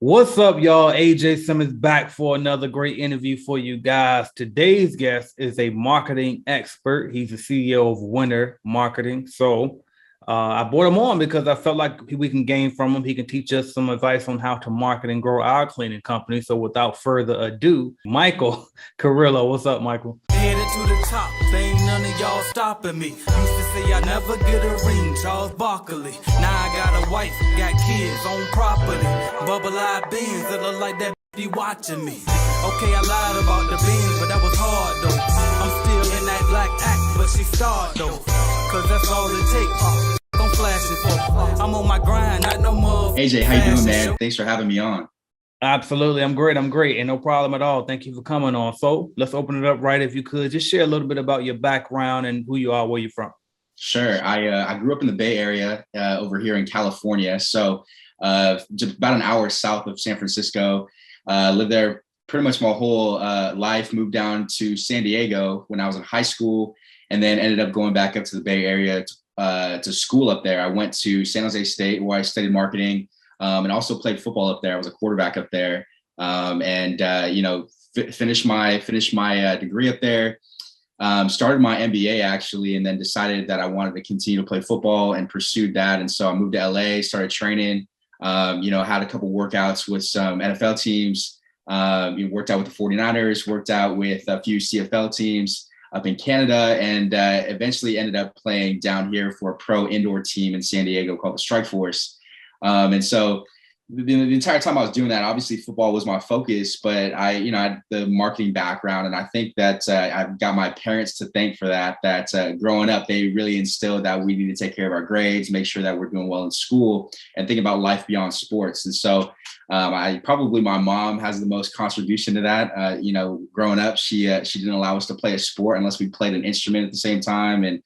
What's up, y'all? AJ Simmons back for another great interview for you guys. Today's guest is a marketing expert. He's the CEO of Wynner Marketing. I brought him on because I felt like we can gain from him. He can teach us some advice on how to market and grow our cleaning company. So without further ado, Michael Carillo. What's up, Michael? Headed to the top, ain't none of y'all stopping me. Used to say I never get a ring, Charles Barkley. Now I got a wife, got kids, on property. Bubble-eyed beans that look like that be watching me. Okay, I lied about the beans, but that was hard though. I'm still in that black act, but she starred though. Cause that's all it takes. I'm flashing for. I'm on my grind, not no more. AJ, how you doing, man? Thanks for having me on. Absolutely. I'm great. And no problem at all. Thank you for coming on. So let's open it up right. If you could just share a little bit about your background and who you are, where you're from. Sure. I grew up in the Bay Area over here in California. So just about an hour south of San Francisco. Lived there pretty much my whole life. Moved down to San Diego when I was in high school, and then ended up going back up to the Bay Area to school up there. I went to San Jose State where I studied marketing. And also played football up there. I was a quarterback up there, finished my degree up there. Started my MBA actually, and then decided that I wanted to continue to play football and pursued that. And so I moved to LA, started training. Had a couple workouts with some NFL teams. Worked out with the 49ers, worked out with a few CFL teams up in Canada, and eventually ended up playing down here for a pro indoor team in San Diego called the Strike Force. And so the entire time I was doing that, obviously football was my focus, but I had the marketing background. And I think that I've got my parents to thank for that growing up, they really instilled that we need to take care of our grades, make sure that we're doing well in school and think about life beyond sports. And so my mom has the most contribution to that. Growing up, she didn't allow us to play a sport unless we played an instrument at the same time. And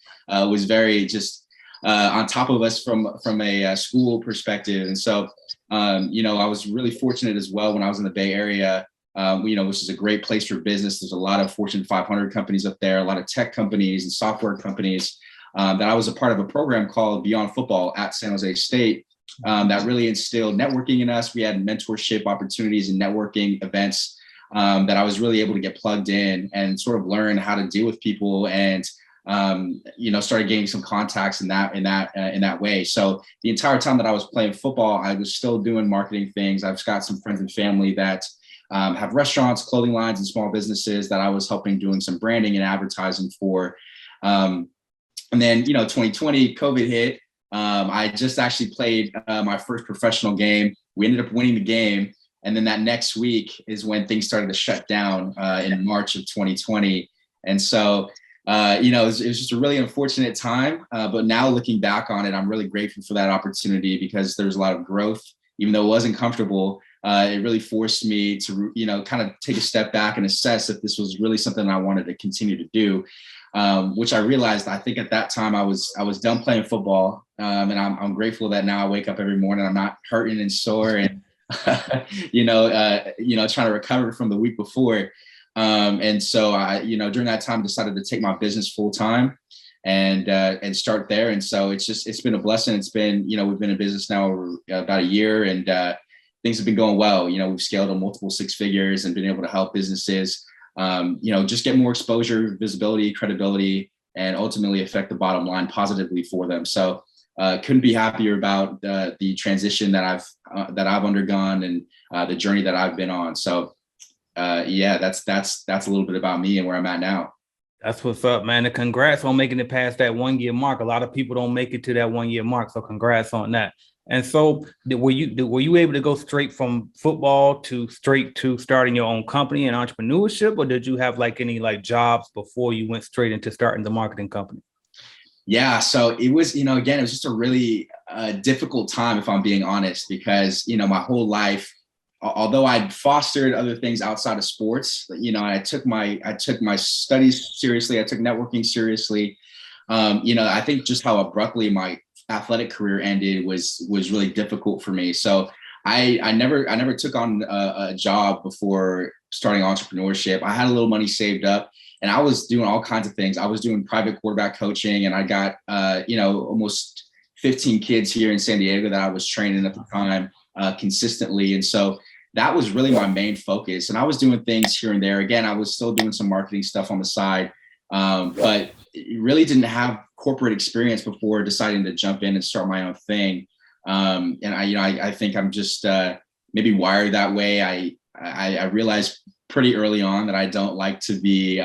was very just on top of us from a school perspective. And so, I was really fortunate as well when I was in the Bay Area, which is a great place for business. There's a lot of Fortune 500 companies up there, a lot of tech companies and software companies, that I was a part of a program called Beyond Football at San Jose State, that really instilled networking in us. We had mentorship opportunities and networking events, that I was really able to get plugged in and sort of learn how to deal with people and started gaining some contacts in that way. So the entire time that I was playing football, I was still doing marketing things. I've got some friends and family that have restaurants, clothing lines, and small businesses that I was helping doing some branding and advertising for. And then, 2020 COVID hit. I just actually played my first professional game. We ended up winning the game. And then that next week is when things started to shut down in March of 2020. And so it was just a really unfortunate time, but now looking back on it, I'm really grateful for that opportunity because there was a lot of growth, even though it wasn't comfortable. It really forced me to, kind of take a step back and assess if this was really something I wanted to continue to do, which I realized, I think at that time I was done playing football, and I'm grateful that now I wake up every morning, I'm not hurting and sore and, trying to recover from the week before. And so I, during that time decided to take my business full time and start there. And so it's been a blessing. It's been, we've been in business now over about a year, and things have been going well. We've scaled to multiple six figures and been able to help businesses, just get more exposure, visibility, credibility, and ultimately affect the bottom line positively for them. So couldn't be happier about the transition that I've undergone and the journey that I've been on. So that's a little bit about me and where I'm at now. That's what's up, man. And congrats on making it past that 1 year mark. A lot of people don't make it to that 1 year mark. So congrats on that. And so were you able to go straight from football to straight to starting your own company and entrepreneurship, or did you have any jobs before you went straight into starting the marketing company? Yeah. So it was, again, it was just a really difficult time, if I'm being honest, because, my whole life, although I'd fostered other things outside of sports, I took my studies seriously. I took networking seriously. I think just how abruptly my athletic career ended was really difficult for me. So I never took on a job before starting entrepreneurship. I had a little money saved up, and I was doing all kinds of things. I was doing private quarterback coaching, and I got almost 15 kids here in San Diego that I was training at the time. consistently. And so that was really my main focus. And I was doing things here and there. Again, I was still doing some marketing stuff on the side, but really didn't have corporate experience before deciding to jump in and start my own thing. And I think I'm just maybe wired that way. I realized pretty early on that I don't like to be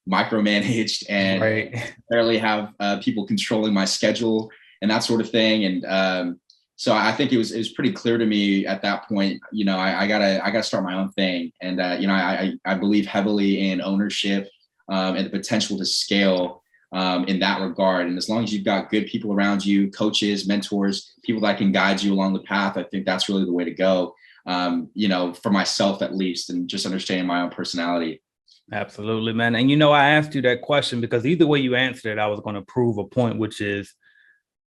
micromanaged and barely have people controlling my schedule and that sort of thing. And so I think it was pretty clear to me at that point, I gotta start my own thing. And I believe heavily in ownership and the potential to scale in that regard. And as long as you've got good people around you, coaches, mentors, people that can guide you along the path, I think that's really the way to go. For myself at least, and just understanding my own personality. Absolutely, man. And I asked you that question because either way you answered it, I was going to prove a point, which is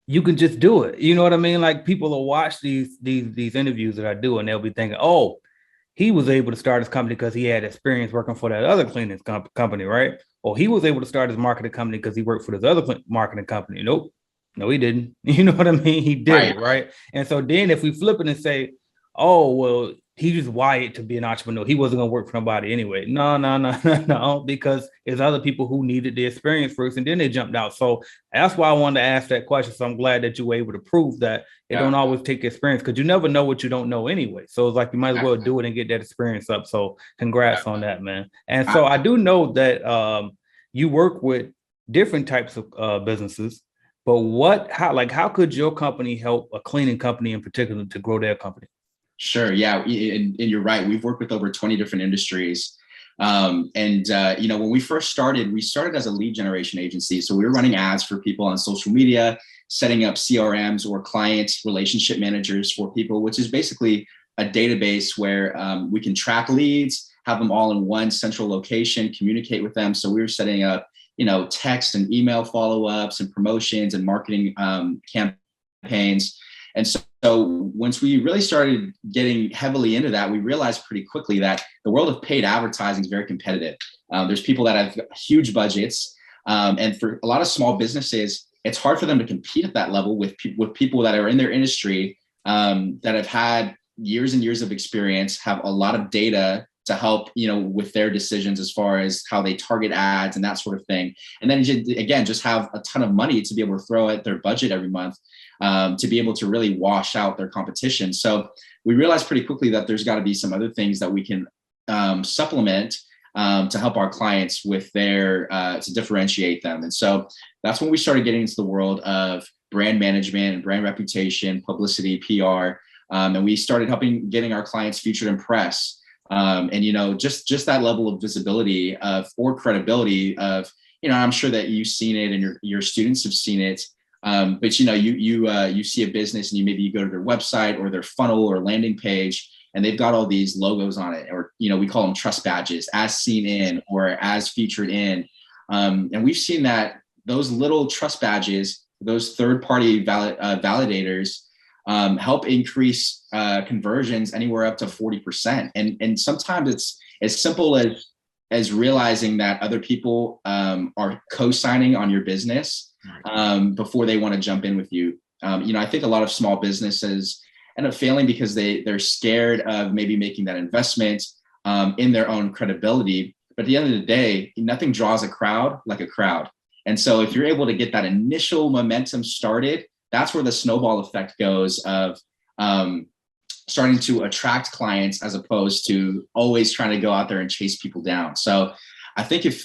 you can just do it. You know what I mean? Like, people will watch these interviews that I do, and they'll be thinking, oh, he was able to start his company because he had experience working for that other cleaning company, right? Or he was able to start his marketing company because he worked for this other marketing company. Nope. No, he didn't. You know what I mean? He did it, right? And so then if we flip it and say, oh, well, he just wired to be an entrepreneur, he wasn't going to work for nobody anyway. No, because there's other people who needed the experience first, and then they jumped out. So that's why I wanted to ask that question. So I'm glad that you were able to prove that it don't always take experience, because you never know what you don't know anyway. So it's like you might as well do it and get that experience up. So congrats on that, man. And so I do know that you work with different types of businesses, but how could your company help a cleaning company in particular to grow their company? Sure. Yeah. And you're right. We've worked with over 20 different industries. When we first started, we started as a lead generation agency. So we were running ads for people on social media, setting up CRMs or client relationship managers for people, which is basically a database where we can track leads, have them all in one central location, communicate with them. So we were setting up, text and email follow-ups and promotions and marketing campaigns. And so once we really started getting heavily into that, we realized pretty quickly that the world of paid advertising is very competitive. There's people that have huge budgets. And for a lot of small businesses, it's hard for them to compete at that level with people that are in their industry, that have had years and years of experience, have a lot of data to help, with their decisions as far as how they target ads and that sort of thing. And then again, just have a ton of money to be able to throw at their budget every month, to be able to really wash out their competition. So we realized pretty quickly that there's got to be some other things that we can supplement to help our clients with to differentiate them. And so that's when we started getting into the world of brand management and brand reputation, publicity, PR. And we started getting our clients featured in press. Just that level of visibility or credibility of, I'm sure that you've seen it and your students have seen it. But you see a business and maybe you go to their website or their funnel or landing page, and they've got all these logos on it, or, we call them trust badges, as seen in or as featured in. And we've seen that those little trust badges, those third-party validators, help increase conversions anywhere up to 40%. And sometimes it's as simple as realizing that other people are co-signing on your business before they want to jump in with you. I think a lot of small businesses end up failing because they're scared of maybe making that investment in their own credibility. But at the end of the day, nothing draws a crowd like a crowd. And so if you're able to get that initial momentum started, that's where the snowball effect goes of starting to attract clients as opposed to always trying to go out there and chase people down. So I think if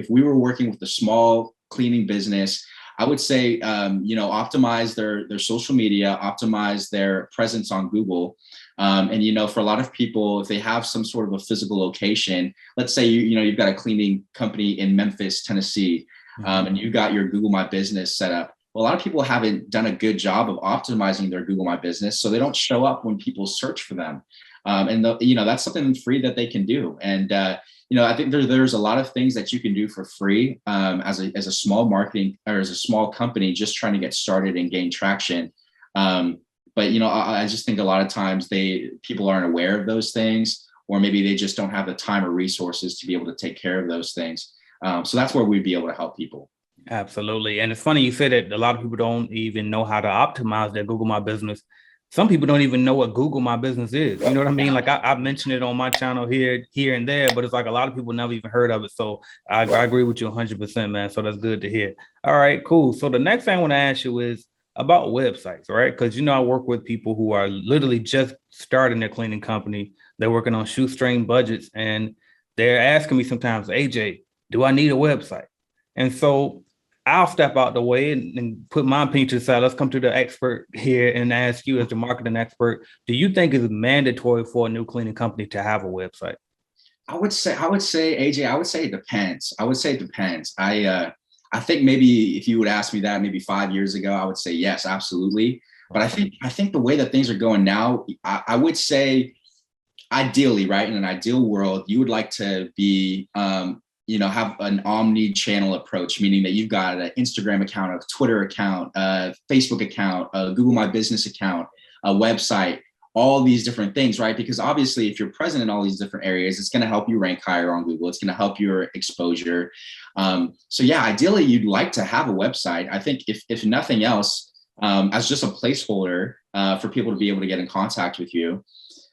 we were working with a small cleaning business, I would say, optimize their social media, optimize their presence on Google. For a lot of people, if they have some sort of a physical location, let's say, you've got a cleaning company in Memphis, Tennessee, and you got your Google My Business set up. Well, a lot of people haven't done a good job of optimizing their Google My Business, so they don't show up when people search for them. That's something free that they can do. And, I think there's a lot of things that you can do for free as a small marketing or as a small company just trying to get started and gain traction. I just think a lot of times people aren't aware of those things, or maybe they just don't have the time or resources to be able to take care of those things. So that's where we'd be able to help people. Absolutely. And it's funny you said that a lot of people don't even know how to optimize their Google My Business. some people don't even know what Google My Business is. You know what I mean? Like I mentioned it on my channel here and there, but it's like a lot of people never even heard of it. So I agree with you 100%, man. So that's good to hear. All right, cool. So the next thing I want to ask you is about websites, right? Because I work with people who are literally just starting their cleaning company. They're working on shoestring budgets, and they're asking me sometimes, AJ, do I need a website? And so I'll step out the way and put my opinion to the side. Let's come to the expert here and ask you, as the marketing expert, do you think it's mandatory for a new cleaning company to have a website? I would say, AJ, I would say it depends. I think maybe if you would ask me that maybe 5 years ago, I would say yes, absolutely. But I think the way that things are going now, I would say ideally, right, in an ideal world, you would like to be have an omni-channel approach, meaning that you've got an Instagram account, a Twitter account, a Facebook account, a Google My Business account, a website, all these different things, right? Because obviously, if you're present in all these different areas, it's going to help you rank higher on Google. It's going to help your exposure. So yeah, ideally, you'd like to have a website. I think if nothing else, as just a placeholder for people to be able to get in contact with you.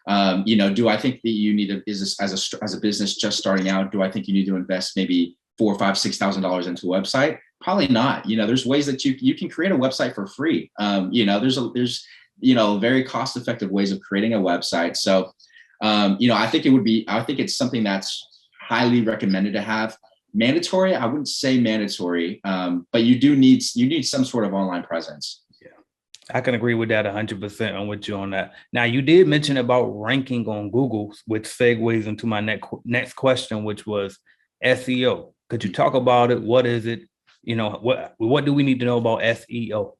Do I think that you need to, as a business just starting out, do I think you need to invest maybe $4,000, $5,000, $6,000 into a website? Probably not. There's ways that you can create a website for free. There's very cost-effective ways of creating a website. So, I think it's something that's highly recommended to have. Mandatory, I wouldn't say mandatory, but you need some sort of online presence. I can agree with that 100%. I'm with you on that. Now, you did mention about ranking on Google, which segues into my next question, which was SEO. Could you talk about it? What is it? What do we need to know about SEO?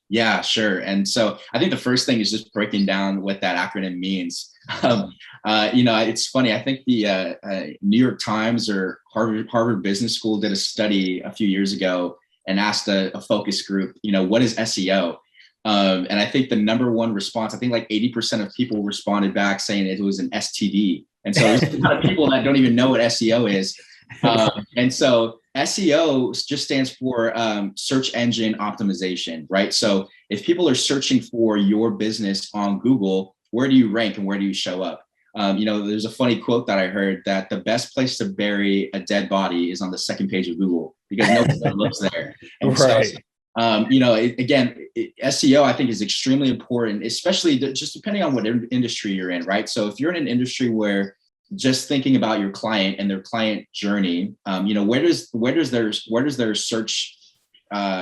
Yeah, sure. And so I think the first thing is just breaking down what that acronym means. It's funny. I think the New York Times or Harvard Business School did a study a few years ago and asked a focus group, what is SEO? And I think the number one response, I think like 80% of people responded back saying it was an STD. And so there's a lot of people that don't even know what SEO is. And so SEO just stands for search engine optimization, right? So if people are searching for your business on Google, where do you rank and where do you show up? There's a funny quote that I heard that the best place to bury a dead body is on the second page of Google because nobody looks there. And right. So, SEO, I think, is extremely important, especially just depending on what industry you're in, right? So if you're in an industry where just thinking about your client and their client journey, where does their search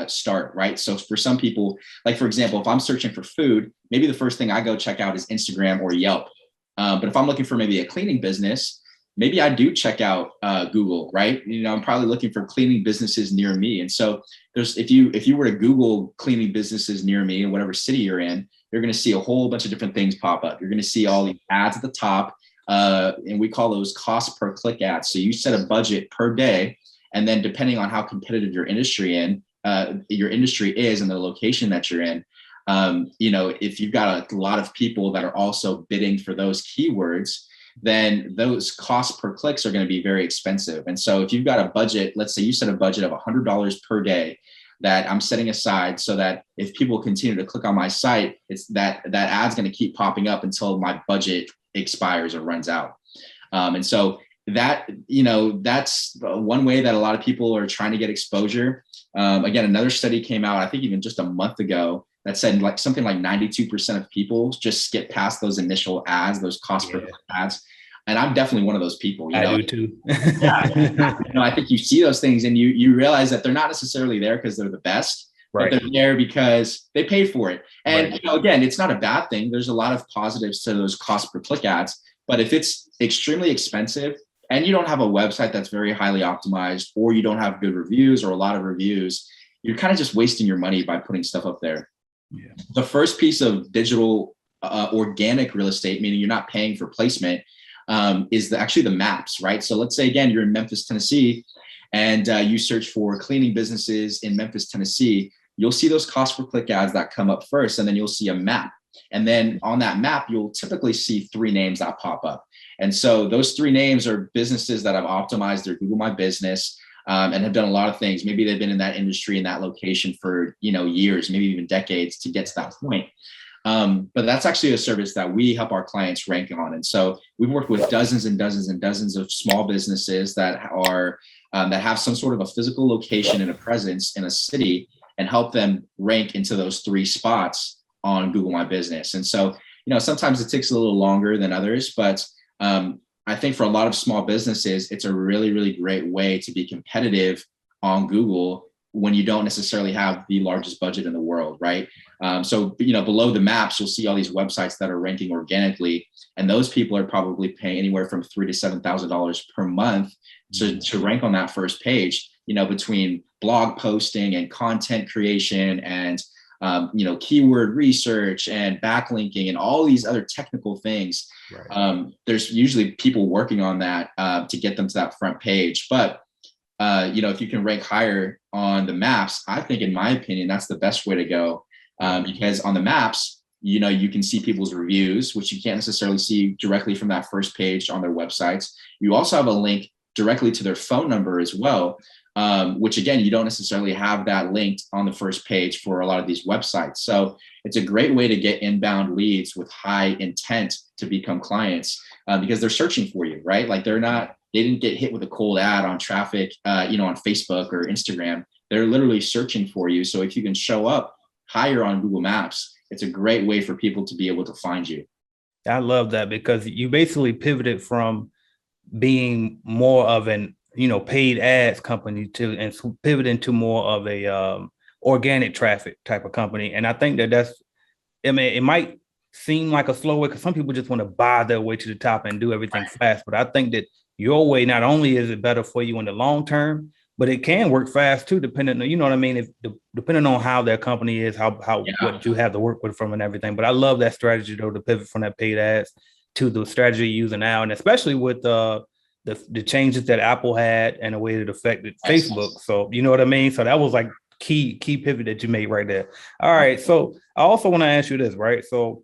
start, right? So for some people, like for example, if I'm searching for food, maybe the first thing I go check out is Instagram or Yelp. But if I'm looking for maybe a cleaning business, maybe I do check out Google, right? I'm probably looking for cleaning businesses near me. And so if you were to Google cleaning businesses near me in whatever city you're in, you're going to see a whole bunch of different things pop up. You're going to see all these ads at the top, and we call those cost per click ads. So you set a budget per day, and then depending on how competitive your industry is and the location that you're in, if you've got a lot of people that are also bidding for those keywords, then those costs per clicks are going to be very expensive. And so if you've got a budget, let's say you set a budget of $100 per day that I'm setting aside so that if people continue to click on my site, it's that ad's going to keep popping up until my budget expires or runs out. And so that's one way that a lot of people are trying to get exposure. Again, another study came out, I think even just a month ago, that said like something like 92% of people just skip past those initial ads, those cost per click ads. And I'm definitely one of those people. I do too. I think you see those things and you realize that they're not necessarily there because they're the best, right? But they're there because they paid for it. And right. Again, it's not a bad thing. There's a lot of positives to those cost per click ads, but if it's extremely expensive and you don't have a website that's very highly optimized, or you don't have good reviews or a lot of reviews, you're kind of just wasting your money by putting stuff up there. Yeah. The first piece of digital organic real estate, meaning you're not paying for placement, is actually the maps, right? So let's say, again, you're in Memphis, Tennessee, and you search for cleaning businesses in Memphis, Tennessee. You'll see those cost per click ads that come up first, and then you'll see a map. And then on that map, you'll typically see 3 names that pop up. And so those 3 names are businesses that have optimized their Google My Business, and have done a lot of things. Maybe they've been in that industry, in that location for, years, maybe even decades to get to that point. But that's actually a service that we help our clients rank on. And so we've worked with dozens and dozens and dozens of small businesses that are that have some sort of a physical location and a presence in a city, and help them rank into those 3 spots on Google My Business. And so, sometimes it takes a little longer than others, but I think for a lot of small businesses, it's a really, really great way to be competitive on Google when you don't necessarily have the largest budget in the world, right? So, below the maps, you'll see all these websites that are ranking organically, and those people are probably paying anywhere from $3,000 to $7,000 per month to rank on that first page, between blog posting and content creation and, keyword research and backlinking and all these other technical things. Right. There's usually people working on that to get them to that front page. But if you can rank higher on the maps, I think, in my opinion, that's the best way to go, because on the maps, you can see people's reviews, which you can't necessarily see directly from that first page on their websites. You also have a link directly to their phone number as well, which, again, you don't necessarily have that linked on the first page for a lot of these websites. So it's a great way to get inbound leads with high intent to become clients, because they're searching for you, right? Like they didn't get hit with a cold ad on traffic, on Facebook or Instagram. They're literally searching for you. So if you can show up higher on Google Maps, it's a great way for people to be able to find you. I love that, because you basically pivoted from being more of an, paid ads company and pivot into more of a organic traffic type of company. And I think it might seem like a slow way, because some people just want to buy their way to the top and do everything fast. But I think that your way, not only is it better for you in the long term, but it can work fast too, depending on, what I mean? Depending on how their company is, what you have to work with from and everything. But I love that strategy, though, to pivot from that paid ads to the strategy you're using now. And especially with the changes that Apple had and the way it affected Facebook. So, you know what I mean? So that was like key pivot that you made right there. All right. So I also want to ask you this, right? So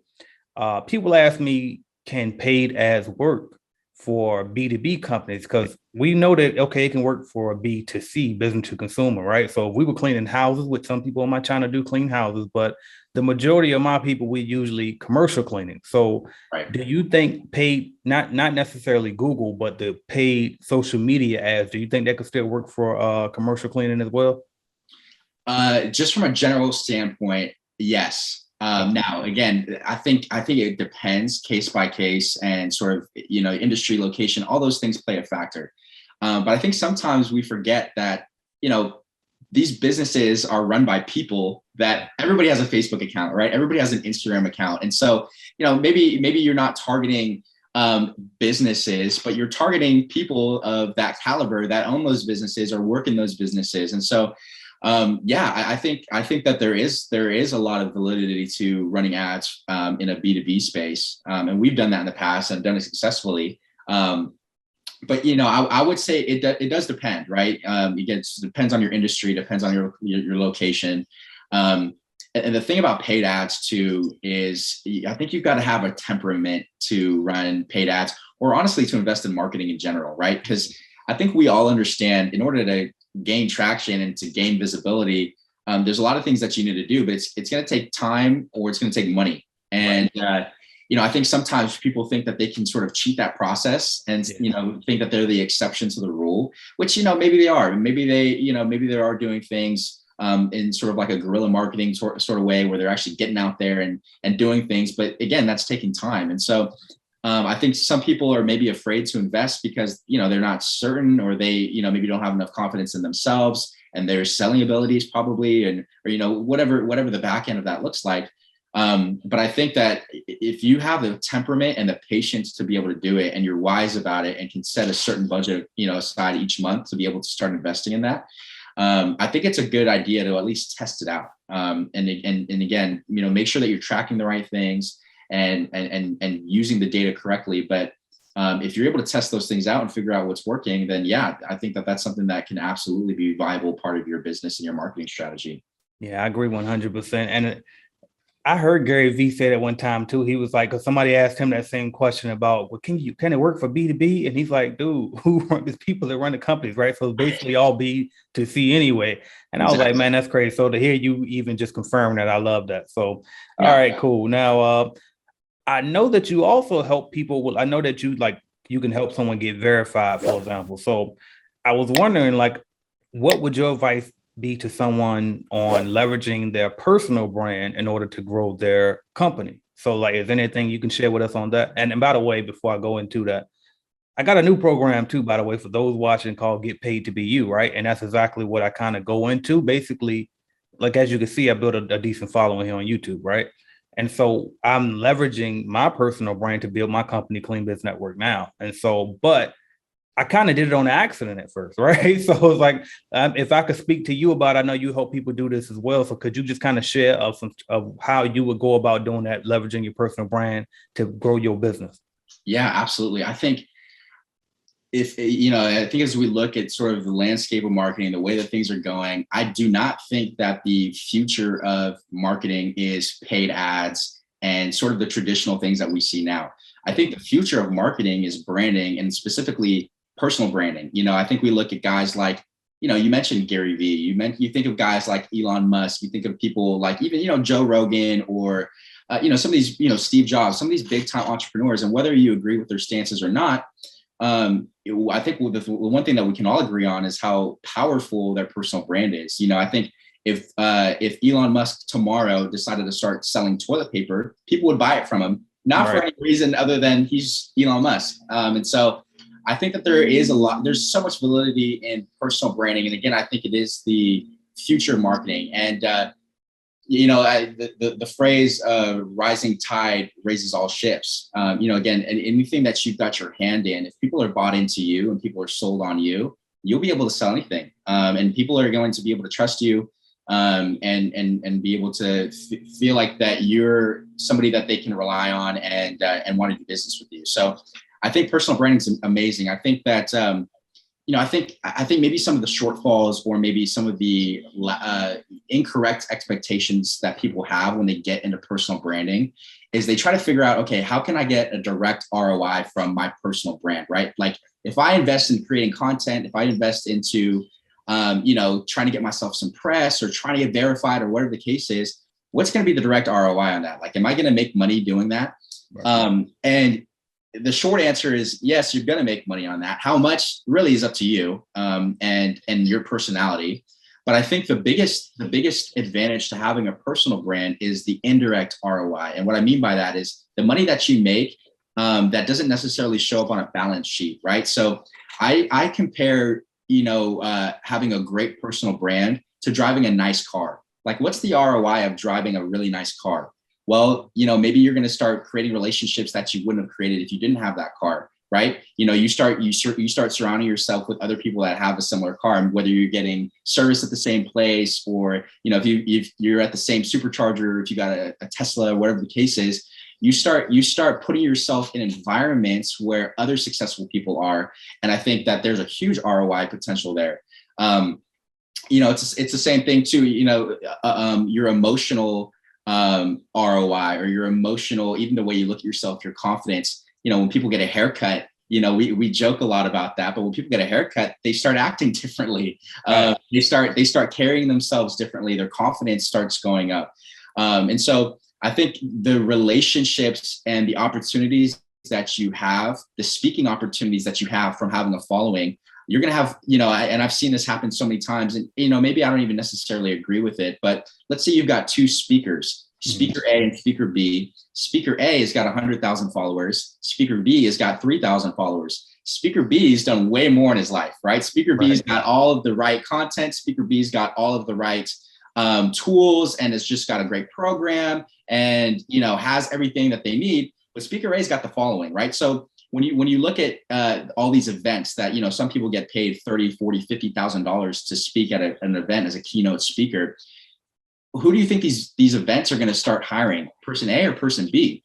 people ask me, can paid ads work for B2B companies? Because we know that, okay, it can work for a B2C, business to consumer, right? So if we were cleaning houses, which some people on my channel do clean houses, but the majority of my people, we usually commercial cleaning. So do you think paid, not necessarily Google, but the paid social media ads, do you think that could still work for commercial cleaning as well? Just from a general standpoint, yes. Now, again, I think it depends case by case and sort of, industry, location, all those things play a factor. But I think sometimes we forget that, these businesses are run by people, that everybody has a Facebook account, right? Everybody has an Instagram account. And so, maybe you're not targeting businesses, but you're targeting people of that caliber that own those businesses or work in those businesses. And so, I think that there is a lot of validity to running ads in a B2B space. And we've done that in the past and done it successfully. But, I would say it does depend, right? It depends on your industry, depends on your location. And the thing about paid ads too is I think you've got to have a temperament to run paid ads, or honestly to invest in marketing in general, right? Because I think we all understand, in order to gain traction and to gain visibility, there's a lot of things that you need to do, but it's going to take time, or it's going to take money. And, I think sometimes people think that they can sort of cheat that process and, think that they're the exception to the rule, which, maybe they are. Maybe they are doing things in sort of like a guerrilla marketing sort of way, where they're actually getting out there and doing things. But again, that's taking time. And so I think some people are maybe afraid to invest because, they're not certain, or they, maybe don't have enough confidence in themselves and their selling abilities probably, or, whatever the back end of that looks like. But I think that if you have the temperament and the patience to be able to do it, and you're wise about it and can set a certain budget, aside each month to be able to start investing in that, I think it's a good idea to at least test it out. And again, make sure that you're tracking the right things and using the data correctly. But if you're able to test those things out and figure out what's working, then I think that that's something that can absolutely be a viable part of your business and your marketing strategy. Yeah, I agree 100%. And I heard Gary Vee say that one time too. He was like, because somebody asked him that same question about, well, can it work for B2B? And he's like, dude, who run these people that run the companies, right? So basically all B2C anyway. And I was like, Exactly. man, that's crazy. So to hear you even just confirm that, I love that. So, all Yeah. right, cool. Now, I know that you also help people with, I know that you can help someone get verified, for example. So I was wondering, like, what would your advice be to someone on leveraging their personal brand in order to grow their company? So, like, is there anything you can share with us on that? And by the way, before I go into that, I got a new program too, by the way, for those watching called Get Paid to Be You, right? And that's exactly what I kind of go into. Basically, like as you can see, I built a decent following here on YouTube, right? And so I'm leveraging my personal brand to build my company, Clean Biz Network now. And so, but I kind of did it on accident at first, right? So it's like, if I could speak to you about, I know you help people do this as well. So could you just kind of share of how you would go about doing that, leveraging your personal brand to grow your business? Yeah, absolutely. I think I think as we look at sort of the landscape of marketing, the way that things are going, I do not think that the future of marketing is paid ads and sort of the traditional things that we see now. I think the future of marketing is branding, and specifically personal branding. I think we look at guys like, you mentioned Gary Vee, you think of guys like Elon Musk, you think of people like even, Joe Rogan, or, some of these, Steve Jobs, some of these big time entrepreneurs, and whether you agree with their stances or not, I think the one thing that we can all agree on is how powerful their personal brand is. I think if Elon Musk tomorrow decided to start selling toilet paper, people would buy it from him, not for any reason other than he's Elon Musk. And so I think that there's so much validity in personal branding. And again, I think it is the future of marketing. And the phrase rising tide raises all ships. Again, and anything that you've got your hand in, if people are bought into you and people are sold on you, you'll be able to sell anything. And people are going to be able to trust you, and be able to feel like that you're somebody that they can rely on and want to do business with you. So I think personal branding is amazing. I think that I think maybe some of the shortfalls, or maybe some of the incorrect expectations that people have when they get into personal branding, is they try to figure out, okay, how can I get a direct ROI from my personal brand, right? Like if I invest in creating content, if I invest into, trying to get myself some press or trying to get verified or whatever the case is, what's going to be the direct ROI on that? Like, am I going to make money doing that? Right. And the short answer is yes, you're going to make money on that. How much really is up to you, and your personality. But I think the biggest advantage to having a personal brand is the indirect ROI. And what I mean by that is the money that you make, that doesn't necessarily show up on a balance sheet, right? So I compare, having a great personal brand to driving a nice car. Like, what's the ROI of driving a really nice car? Well, maybe you're going to start creating relationships that you wouldn't have created if you didn't have that car, right? You start surrounding yourself with other people that have a similar car, and whether you're getting service at the same place, or if you're at the same supercharger, if you got a Tesla, or whatever the case is, you start putting yourself in environments where other successful people are, and I think that there's a huge ROI potential there. It's the same thing too. Your emotional ROI, or your emotional, even the way you look at yourself, your confidence. When people get a haircut, we joke a lot about that, but when people get a haircut, they start acting differently. They start carrying themselves differently. Their confidence starts going up. And so I think the relationships and the opportunities that you have, the speaking opportunities that you have from having a following, you're going to have, and I've seen this happen so many times, and, maybe I don't even necessarily agree with it, but let's say you've got two speakers, speaker A and speaker B. Speaker A has got 100,000 followers. Speaker B has got 3,000 followers. Speaker B has done way more in his life, right? Speaker B's got all of the right content. Speaker B's got all of the right tools, and has just got a great program, and, has everything that they need. But Speaker A's got the following, right? So when you look at all these events that, some people get paid $30,000, $40,000, $50,000 to speak at an event as a keynote speaker, who do you think these events are going to start hiring? Person A or person B?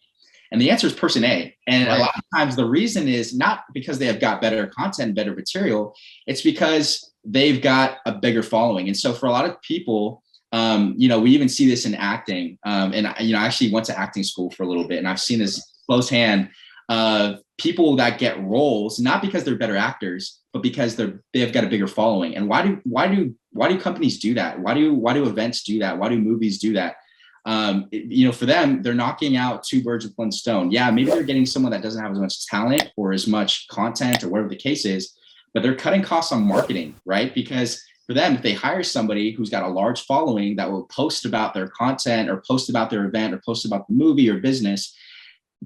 And the answer is person A. And a lot of times the reason is not because they have got better content, better material. It's because they've got a bigger following. And so for a lot of people, We even see this in acting. And I actually went to acting school for a little bit, and I've seen this firsthand of people that get roles, not because they're better actors, but because they've got a bigger following. And why do companies do that? Why do events do that? Why do movies do that? For them, they're knocking out two birds with one stone. Yeah, maybe they're getting someone that doesn't have as much talent or as much content or whatever the case is, but they're cutting costs on marketing, right? Because for them, if they hire somebody who's got a large following that will post about their content or post about their event or post about the movie or business,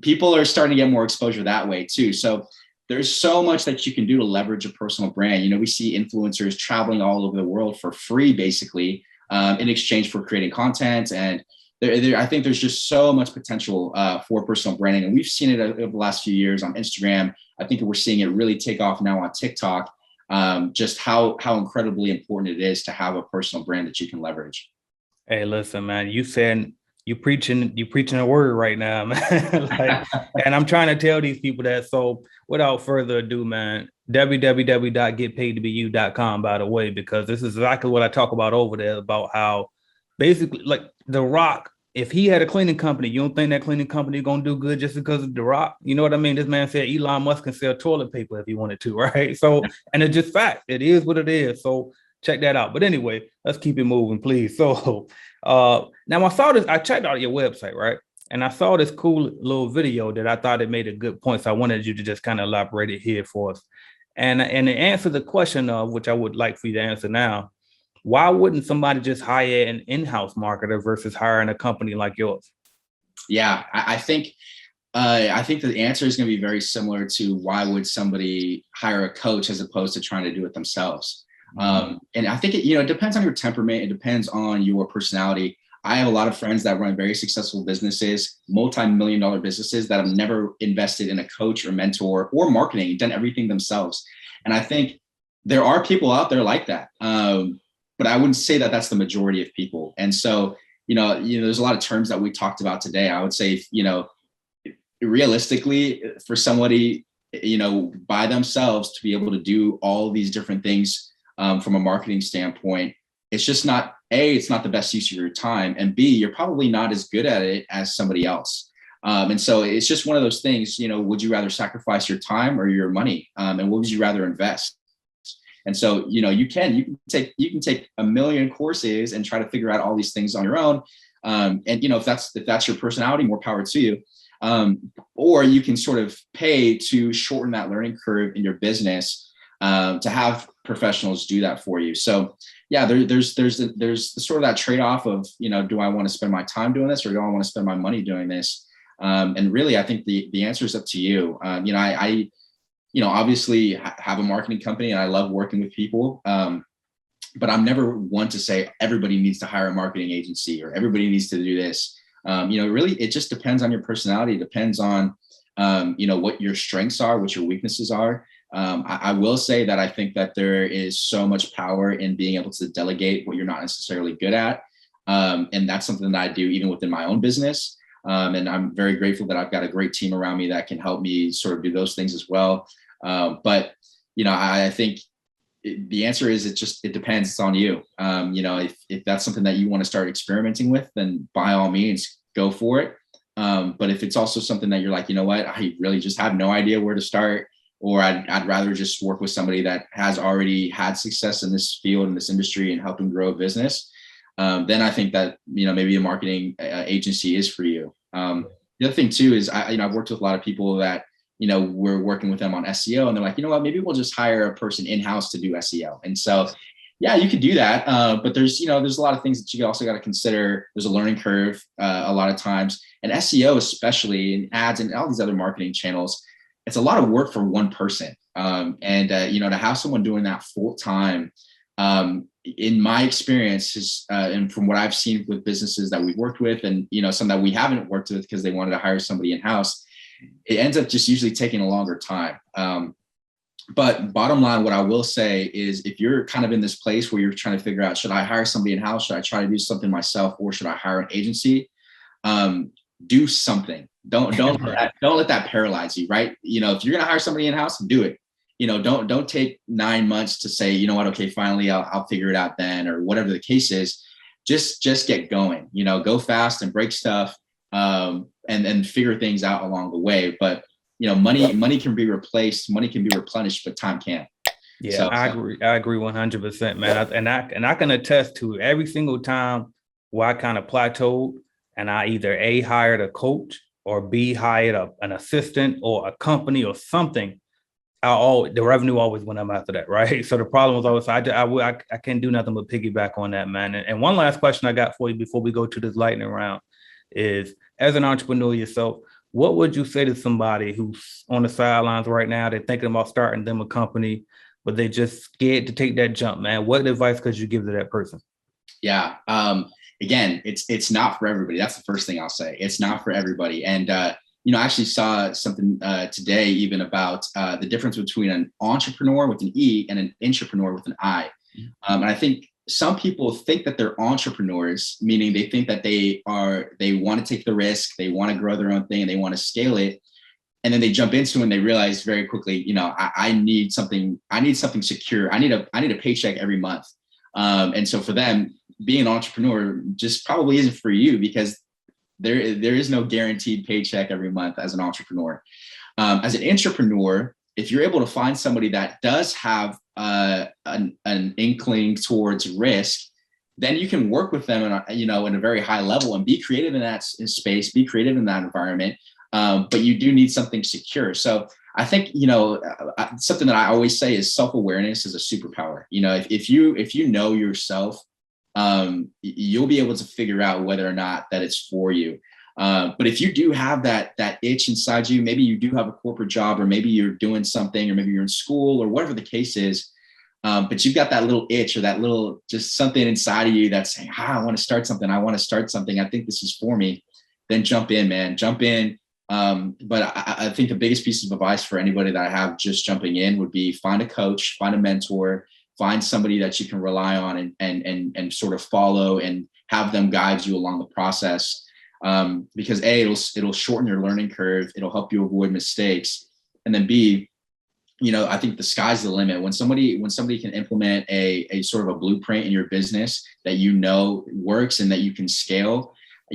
people are starting to get more exposure that way too. So there's so much that you can do to leverage a personal brand. We see influencers traveling all over the world for free, basically, in exchange for creating content. And I think there's just so much potential for personal branding. And we've seen it over the last few years on Instagram. I think we're seeing it really take off now on TikTok. Just how incredibly important it is to have a personal brand that you can leverage. Hey, listen, man, you preaching a word right now, man. And I'm trying to tell these people that. So without further ado, man, www.getpaidtobeYou.com, by the way, because this is exactly what I talk about over there, about how basically like The Rock, if he had a cleaning company, you don't think that cleaning company is going to do good just because of The Rock? You know what I mean? This man said Elon Musk can sell toilet paper if he wanted to, right? So, and it's just fact. It is what it is. So check that out. But anyway, let's keep it moving, please. So now I checked out your website, right? And I saw this cool little video that I thought it made a good point. So I wanted you to just kind of elaborate it here for us. And to answer the question of which I would like for you to answer now, why wouldn't somebody just hire an in-house marketer versus hiring a company like yours? Yeah, I think the answer is going to be very similar to why would somebody hire a coach as opposed to trying to do it themselves. And I think it depends on your temperament. It depends on your personality. I have a lot of friends that run very successful businesses, multi-million-dollar businesses, that have never invested in a coach or mentor or marketing, done everything themselves. And I think there are people out there like that. But I wouldn't say that that's the majority of people. And so, there's a lot of terms that we talked about today. I would say, realistically, for somebody, by themselves to be able to do all these different things from a marketing standpoint, it's just not, it's not the best use of your time. And B, you're probably not as good at it as somebody else. And so it's just one of those things, would you rather sacrifice your time or your money? And what would you rather invest? And so, you can take a million courses and try to figure out all these things on your own. And, if that's your personality, more power to you. Or you can sort of pay to shorten that learning curve in your business, to have professionals do that for you. So yeah, there's sort of that trade-off of, do I want to spend my time doing this or do I want to spend my money doing this? And really, I think the answer is up to you. I obviously have a marketing company and I love working with people. But I'm never one to say everybody needs to hire a marketing agency or everybody needs to do this. Really, it just depends on your personality. It depends on, what your strengths are, what your weaknesses are. I will say that I think that there is so much power in being able to delegate what you're not necessarily good at. And that's something that I do even within my own business. And I'm very grateful that I've got a great team around me that can help me sort of do those things as well. But I think the answer is it depends. It's on you. If that's something that you want to start experimenting with, then by all means, go for it. But if it's also something that you're like, I really just have no idea where to start, or I'd rather just work with somebody that has already had success in this field, in this industry, and help them grow a business, then I think that, maybe a marketing agency is for you. The other thing too is I've worked with a lot of people that, we're working with them on SEO and they're like, maybe we'll just hire a person in-house to do SEO. And so, yeah, you could do that. But there's a lot of things that you also got to consider. There's a learning curve a lot of times, and SEO, especially in ads and all these other marketing channels, it's a lot of work for one person. To have someone doing that full time, in my experience, and from what I've seen with businesses that we've worked with, and some that we haven't worked with because they wanted to hire somebody in-house, it ends up just usually taking a longer time. But bottom line, what I will say is, if you're kind of in this place where you're trying to figure out, should I hire somebody in-house? Should I try to do something myself, or should I hire an agency? Do something. Don't let that paralyze you, right? If you're going to hire somebody in-house, do it. Don't take 9 months to say, okay, finally I'll figure it out then, or whatever the case is. just get going, go fast and break stuff, and figure things out along the way. But, money can be replaced, money can be replenished, but time can't. Yeah, so, I agree 100%, man. I can attest to every single time where I kind of plateaued and I either A, hired a coach, or B, hired an assistant or a company or something. The revenue always went up after that, right? So the problem was always, I can't do nothing but piggyback on that, man. And one last question I got for you before we go to this lightning round is, as an entrepreneur yourself, what would you say to somebody who's on the sidelines right now? They're thinking about starting them a company, but they just scared to take that jump, man. What advice could you give to that person? Yeah. Again, it's not for everybody. That's the first thing I'll say. It's not for everybody. And, I actually saw something today even about the difference between an entrepreneur with an E and an intrapreneur with an I. And I think some people think that they're entrepreneurs, meaning they think that they want to take the risk, they want to grow their own thing, and they want to scale it. And then they jump into it and they realize very quickly, I need something secure. I need a paycheck every month. And so for them, being an entrepreneur just probably isn't for you, because there is no guaranteed paycheck every month as an entrepreneur. As an intrapreneur, if you're able to find somebody that does have an inkling towards risk, then you can work with them in a very high level and be creative in that space, be creative in that environment. But you do need something secure. So I think, something that I always say is self-awareness is a superpower. If you know yourself, you'll be able to figure out whether or not that it's for you. But if you do have that itch inside you, maybe you do have a corporate job, or maybe you're doing something, or maybe you're in school, or whatever the case is, but you've got that little itch or that little, just something inside of you that's saying, I want to start something. I think this is for me. Then jump in, man, jump in. But I think the biggest piece of advice for anybody that I have just jumping in would be find a coach, find a mentor, find somebody that you can rely on and sort of follow and have them guide you along the process. Because A, it'll shorten your learning curve. It'll help you avoid mistakes. And then B, I think the sky's the limit. When somebody can implement a sort of a blueprint in your business that works and that you can scale,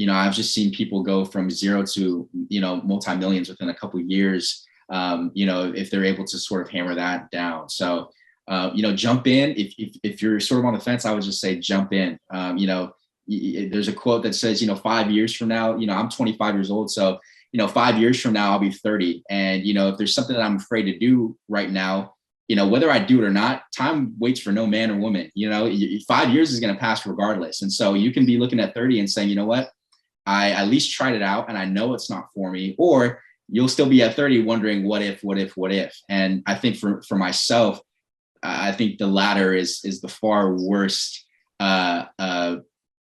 I've just seen people go from zero to, multi-millions within a couple of years, if they're able to sort of hammer that down. So, jump in. If you're sort of on the fence, I would just say jump in. There's a quote that says, 5 years from now, I'm 25 years old. So, 5 years from now, I'll be 30. And, if there's something that I'm afraid to do right now, whether I do it or not, time waits for no man or woman. 5 years is going to pass regardless. And so you can be looking at 30 and saying, you know what? I at least tried it out and I know it's not for me. Or you'll still be at 30 wondering what if. And I think for myself, I think the latter is the far worst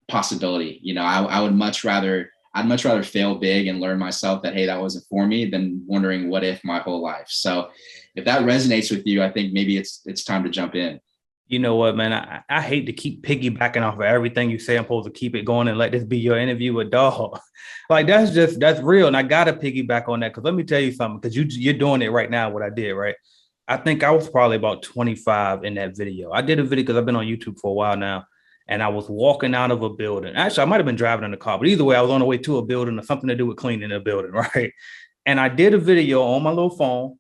possibility. I'd much rather fail big and learn myself that, hey, that wasn't for me, than wondering what if my whole life. So if that resonates with you, I think maybe it's time to jump in. You know what, man? I hate to keep piggybacking off of everything you say. I'm supposed to keep it going and let this be your interview with dog. Like, that's real. And I got to piggyback on that, because let me tell you something, because you're doing it right now, what I did, right? I think I was probably about 25 in that video. I did a video because I've been on YouTube for a while now, and I was walking out of a building. Actually, I might have been driving in the car, but either way, I was on the way to a building or something to do with cleaning the building, right? And I did a video on my little phone.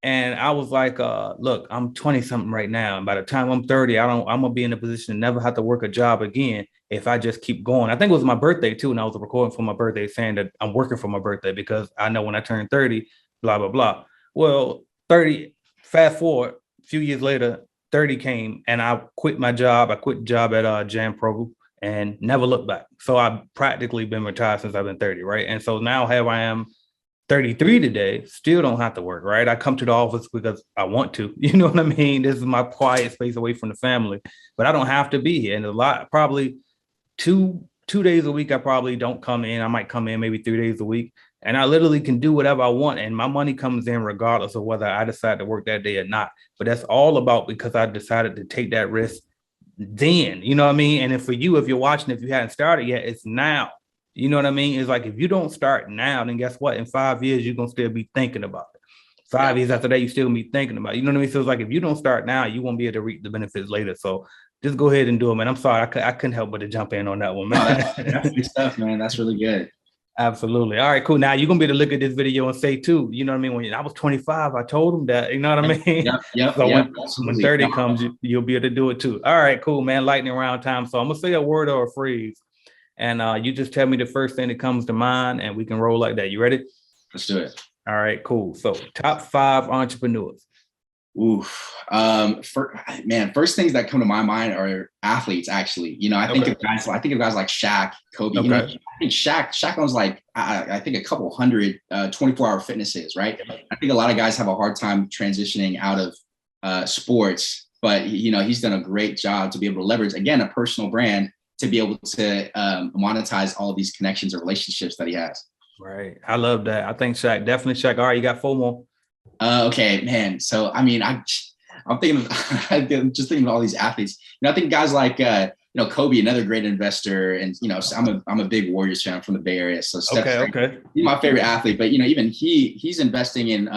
And I was like, look, I'm 20 something right now. And by the time I'm 30, I'm going to be in a position to never have to work a job again if I just keep going. I think it was my birthday too. And I was recording for my birthday saying that I'm working for my birthday, because I know when I turn 30, blah, blah, blah. Well, 30, fast forward a few years later, 30 came and I quit my job. I quit the job at Jam Pro and never looked back. So I've practically been retired since I've been 30, right? And so now here I am, 33 today, still don't have to work, right? I come to the office because I want to, you know what I mean? This is my quiet space away from the family, but I don't have to be here. And a lot, probably two days a week, I probably don't come in. I might come in maybe 3 days a week, and I literally can do whatever I want. And my money comes in regardless of whether I decide to work that day or not. But that's all about because I decided to take that risk then, you know what I mean? And then for you, if you're watching, if you hadn't started yet, it's now. You know what I mean? It's like, if you don't start now, then guess what? In 5 years, you're going to still be thinking about it. 5 years after that, you still be thinking about it. You know what I mean? So it's like, if you don't start now, you won't be able to reap the benefits later. So just go ahead and do it, man. I'm sorry, I couldn't help but to jump in on that one, No, man. that's good stuff, man. That's really good. Absolutely. All right, cool. Now you're gonna be able to look at this video and say too, you know what I mean? When I was 25, I told him that, you know what I mean? So when 30 comes, you'll be able to do it too. All right, cool, man. Lightning round time. So I'm gonna say a word or a phrase, and you just tell me the first thing that comes to mind, and we can roll like that. You ready? Let's do it. All right, cool. So top 5 entrepreneurs. Oof. First things that come to my mind are athletes. Actually, I think of guys. I think of guys like Shaq, Kobe. Okay. I think Shaq owns like I think a couple hundred 24-hour fitnesses, right? I think a lot of guys have a hard time transitioning out of sports, but he's done a great job to be able to leverage again a personal brand to be able to monetize all of these connections or relationships that he has. Right. I love that. I think Shaq, definitely Shaq. All right, you got 4 more. Okay, man. So I'm thinking I'm just thinking of all these athletes. I think guys like Kobe, another great investor, and I'm a big Warriors fan from the Bay Area. So Steph Curry, he's my favorite athlete. But even he's investing in.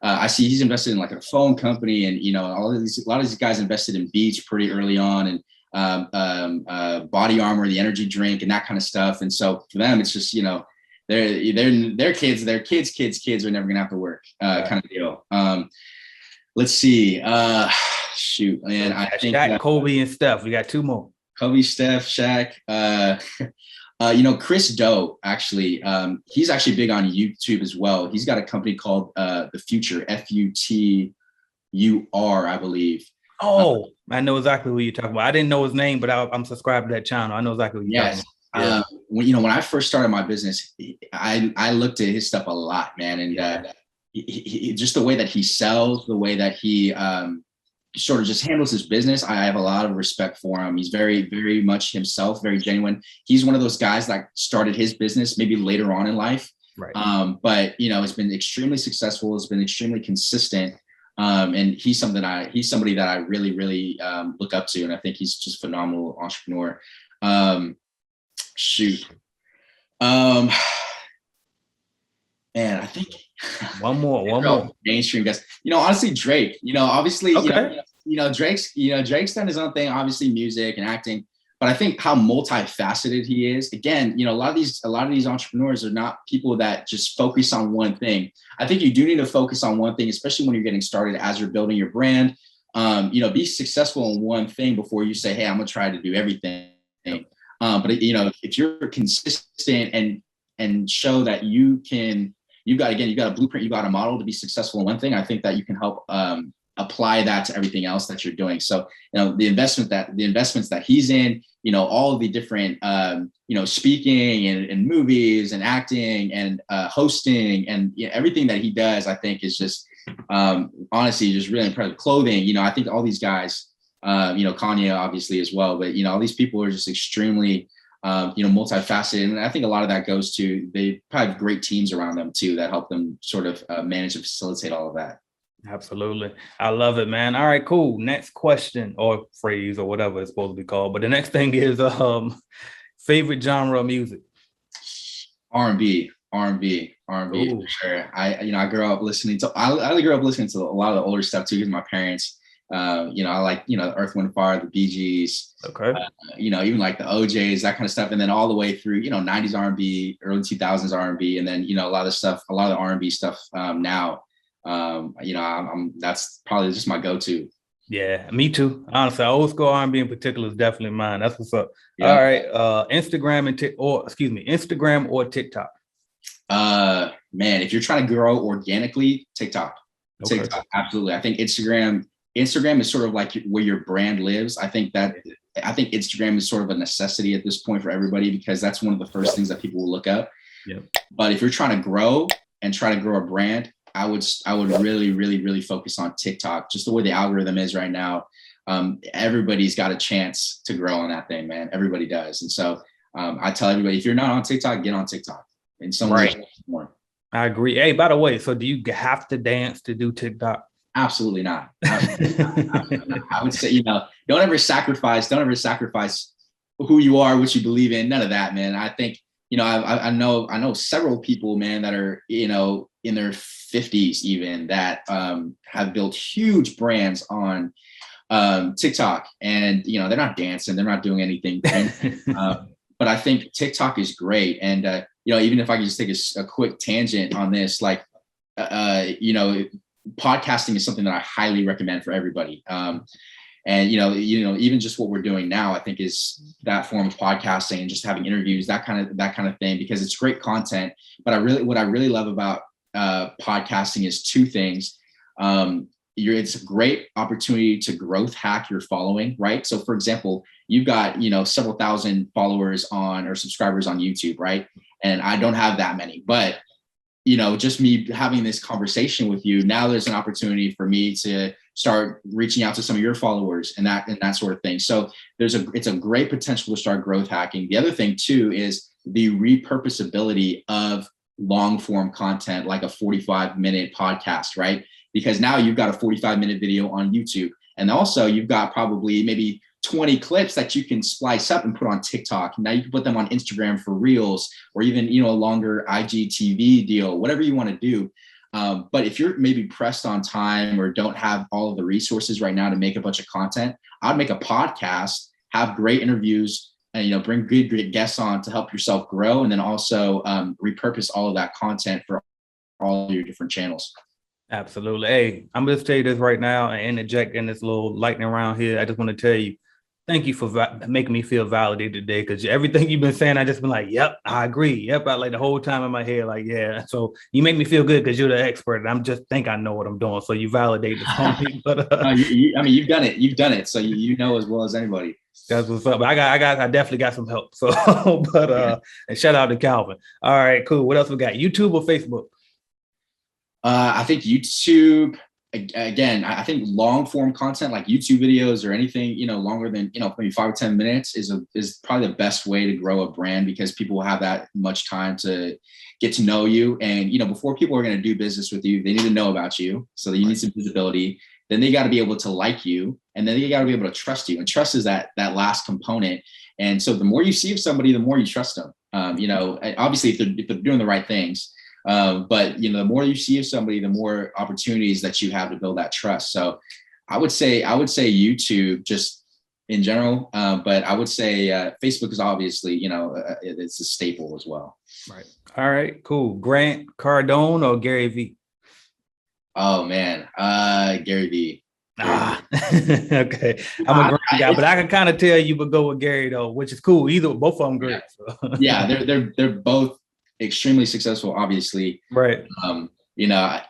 I see he's invested in like a phone company, and a lot of these guys invested in Beats pretty early on, and Body Armor, the energy drink, and that kind of stuff. And so for them, it's just their kids are never gonna have to work, kind of deal. Let's see. Shoot, man. I think Shaq, Kobe, and Steph. We got 2 more. Kobe, Steph, Shaq. Chris Do, actually, he's actually big on YouTube as well. He's got a company called The Future, Futur, I believe. Oh, I know exactly who you're talking about. I didn't know his name, but I'm subscribed to that channel. I know exactly who you're talking about. Yeah. When I first started my business, I looked at his stuff a lot, man, and he, just the way that he sells, the way that he sort of just handles his business, I have a lot of respect for him. He's very, very much himself, very genuine. He's one of those guys that started his business maybe later on in life, right? But it's been extremely successful. It's been extremely consistent, and he's somebody that I really, really look up to, and I think he's just a phenomenal entrepreneur. Man, I think one more mainstream guys. Honestly, Drake. Obviously, Drake's done his own thing. Obviously, music and acting. But I think how multifaceted he is. Again, a lot of these entrepreneurs are not people that just focus on one thing. I think you do need to focus on one thing, especially when you're getting started as you're building your brand. Be successful in one thing before you say, "Hey, I'm gonna try to do everything." But if you're consistent and show that you've got a blueprint, you got a model to be successful in one thing, I think that you can help apply that to everything else that you're doing. So, the investments that he's in, all of the different, speaking and movies and acting and hosting and everything that he does, I think is just honestly just really impressive. Clothing, I think all these guys, Kanye obviously as well, but all these people are just extremely multifaceted, and I think a lot of that goes to they probably have great teams around them too that help them sort of manage and facilitate all of that. Absolutely, I love it, man. All right, cool. Next question or phrase or whatever it's supposed to be called, but the next thing is favorite genre of music. R&B for sure. I grew up listening to I grew up listening to a lot of the older stuff too because my parents. I like, Earth, Wind, Fire, the Bee Gees, okay. Even like the OJs, that kind of stuff. And then all the way through, 90s R&B, early 2000s R&B. And then, a lot of the R&B stuff now, that's probably just my go-to. Yeah, me too. Honestly, old school R&B in particular is definitely mine. That's what's up. Yeah. All right. Instagram or TikTok? Man, if you're trying to grow organically, TikTok. Okay. TikTok, absolutely. I think Instagram is sort of like where your brand lives. I think Instagram is sort of a necessity at this point for everybody because that's one of the first things that people will look up. Yep. But if you're trying to grow a brand, I would really, really, really focus on TikTok. Just the way the algorithm is right now, everybody's got a chance to grow on that thing, man. Everybody does. And so I tell everybody, if you're not on TikTok, get on TikTok. In some way, more. I agree. Hey, by the way, so do you have to dance to do TikTok? Absolutely not. Absolutely not. I would say, don't ever sacrifice who you are, what you believe in. None of that, man. I think, I know several people, man, that are, in their 50s even that have built huge brands on TikTok, and they're not dancing, they're not doing anything. But I think TikTok is great. And even if I could just take a quick tangent on this, like podcasting is something that I highly recommend for everybody. And even just what we're doing now, I think is that form of podcasting and just having interviews, that kind of thing, because it's great content. But what I really love about podcasting is two things. It's a great opportunity to growth hack your following, right? So for example, you've got, several thousand followers or subscribers on YouTube, right? And I don't have that many, but just me having this conversation with you, now there's an opportunity for me to start reaching out to some of your followers and that sort of thing. So it's a great potential to start growth hacking. The other thing too is the repurposability of long form content, like a 45-minute podcast, right? Because now you've got a 45-minute video on YouTube, and also you've got probably maybe 20 clips that you can splice up and put on TikTok. Now you can put them on Instagram for Reels, or even, a longer IGTV deal, whatever you want to do. But if you're maybe pressed on time or don't have all of the resources right now to make a bunch of content, I'd make a podcast, have great interviews, and, bring good guests on to help yourself grow. And then also repurpose all of that content for all your different channels. Absolutely. Hey, I'm going to tell you this right now and interject in this little lightning round here. I just want to tell you, thank you for making me feel validated today, because everything you've been saying, I just been like, yep, I agree. Yep, I like the whole time in my head, like, yeah. So you make me feel good because you're the expert, and I'm just think I know what I'm doing. So you validate this for me. But you've done it. You've done it. So you know as well as anybody. That's what's up. But I definitely got some help. So, but and shout out to Calvin. All right, cool. What else we got? YouTube or Facebook? I think YouTube. Again, I think long form content like YouTube videos or anything, longer than, maybe 5 or 10 minutes is probably the best way to grow a brand, because people will have that much time to get to know you. And, before people are going to do business with you, they need to know about you. So you need some visibility. Then they got to be able to like you, and then they got to be able to trust you. And trust is that last component. And so the more you see of somebody, the more you trust them. Obviously if they're doing the right things. But the more you see of somebody, the more opportunities that you have to build that trust. So I would say YouTube just in general, but I would say Facebook is obviously, it's a staple as well. Right. All right, cool. Grant Cardone or Gary Vee? Oh man, Gary Vee. Okay. I'm a Grant guy, but I can kind of tell you would go with Gary though, which is cool. Both of them great. Yeah, so. Yeah, they're both extremely successful, obviously. Right. I don't know.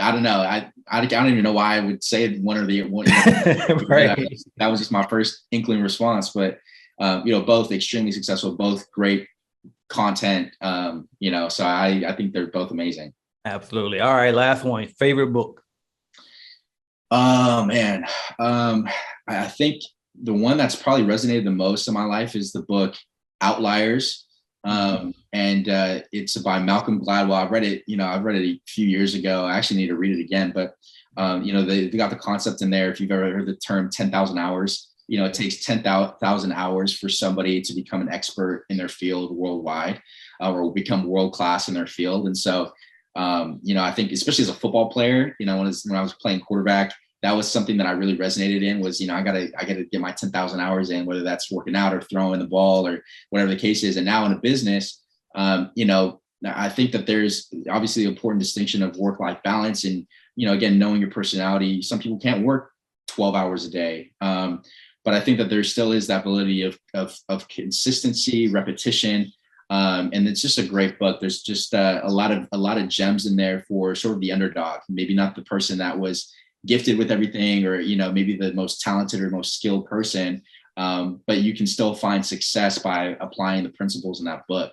I don't even know why I would say one or the one. Right. That was just my first inkling response, but both extremely successful, both great content. So I think they're both amazing. Absolutely. All right. Last one. Favorite book? Oh man. I think the one that's probably resonated the most in my life is the book Outliers. And it's by Malcolm Gladwell. I've read it a few years ago. I actually need to read it again, but they got the concept in there. If you've ever heard the term 10,000 hours, it takes 10,000 hours for somebody to become an expert in their field worldwide, or become world-class in their field. And so, I think especially as a football player, when I was playing quarterback, that was something that I really resonated in was, I gotta get my 10,000 hours in, whether that's working out or throwing the ball or whatever the case is. And now in a business, I think that there's obviously an important distinction of work-life balance and, again, knowing your personality. Some people can't work 12 hours a day. But I think that there still is that ability of consistency, repetition. And it's just a great book. There's just a lot of gems in there for sort of the underdog, maybe not the person that was gifted with everything, or maybe the most talented or most skilled person, but you can still find success by applying the principles in that book.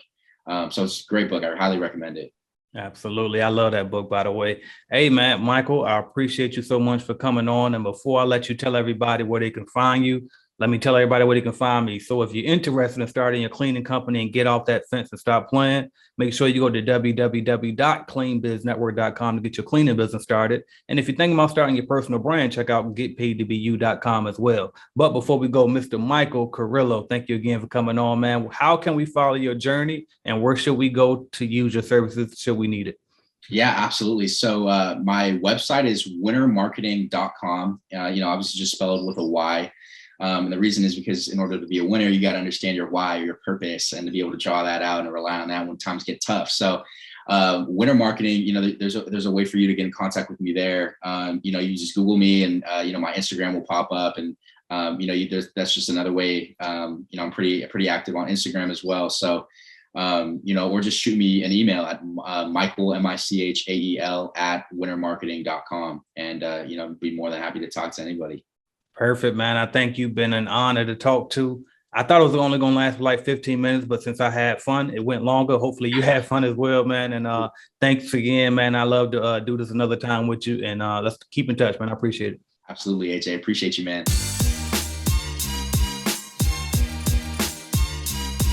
So it's a great book. I highly recommend it. Absolutely. I love that book, by the way. Hey, man, Michael, I appreciate you so much for coming on. And before I let you tell everybody where they can find you, let me tell everybody where they can find me. So if you're interested in starting your cleaning company and get off that fence and stop playing, make sure you go to www.cleanbiznetwork.com to get your cleaning business started. And if you're thinking about starting your personal brand, check out getpaidtobeyu.com as well. But before we go, Mr. Michael Carillo, thank you again for coming on, man. How can we follow your journey, and where should we go to use your services should we need it? Yeah, absolutely. So my website is winnermarketing.com. Obviously just spelled with a Y. And the reason is because in order to be a winner, you got to understand your why, your purpose, and to be able to draw that out and rely on that when times get tough. So Winner Marketing, there's a way for you to get in contact with me there. You just Google me and, my Instagram will pop up, and, that's just another way. I'm pretty active on Instagram as well. So, or just shoot me an email at Michael, Michael at winnermarketing.com. And, be more than happy to talk to anybody. Perfect, man. I think you've been an honor to talk to. I thought it was only going to last for like 15 minutes, but since I had fun, it went longer. Hopefully you had fun as well, man. And thanks again, man. I love to do this another time with you. And let's keep in touch, man. I appreciate it. Absolutely, AJ. Appreciate you, man.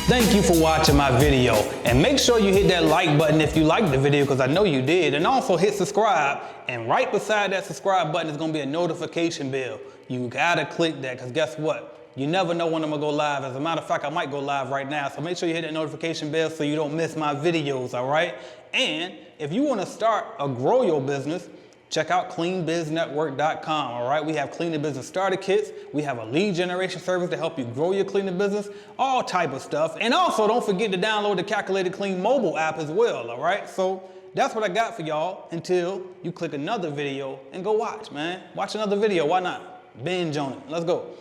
Thank you for watching my video, and make sure you hit that like button if you liked the video, because I know you did, and also hit subscribe, and right beside that subscribe button is going to be a notification bell. You gotta click that, because guess what? You never know when I'm gonna go live. As a matter of fact, I might go live right now, so make sure you hit that notification bell so you don't miss my videos, all right? And if you want to start or grow your business, check out cleanbiznetwork.com, all right? We have cleaning business starter kits. We have a lead generation service to help you grow your cleaning business, all type of stuff. And also don't forget to download the Calculated Clean mobile app as well, all right? So that's what I got for y'all until you click another video and go watch, man. Watch another video, why not? Binge on it, let's go.